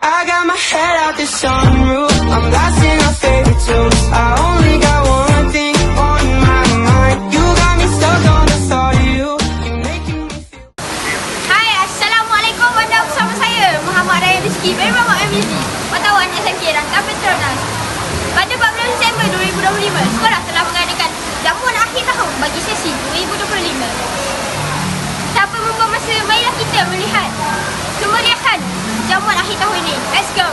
I got my head out the sunroof, I'm blasting our favorite tunes. I only got one thing on my mind. You got me stuck on the thought of you. You're making me feel. Hai, Assalamualaikum. Anda bersama saya Muhammad Raya Rizki dari Mama MUZ, Wartawan SMK Rangka Petronas. Pada 14 Disember 2025, sekolah telah mengadakan jamuan akhir tahun bagi sesi 2025. Tanpa membuang masa, marilah kita melihat kemeriahan jamuan akhir tahun ini. Let's go!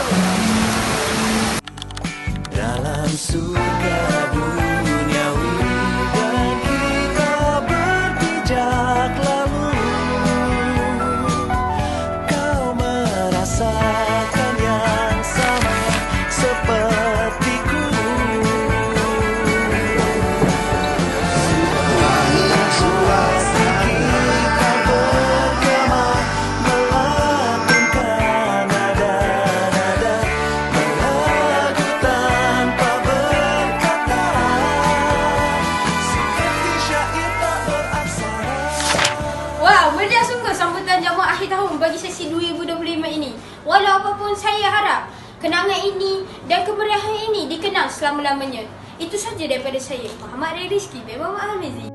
Dalam surga duniawi dan kita berpijak lalu, kau merasakan yang sama sepertiku. Puas kita bergema melakukan nada-nada melagu tanpa berkata, seperti syair tak beraksara. Wow, meriah sungguh sambutan jamuan akhir tahun bagi sesi 2025 ini. Walau apapun, saya harap kenangan ini dan kemeriahan ini dikenang selama-lamanya. Itu saja daripada saya, Muhammad Raya Rizki dari Mama MUZ.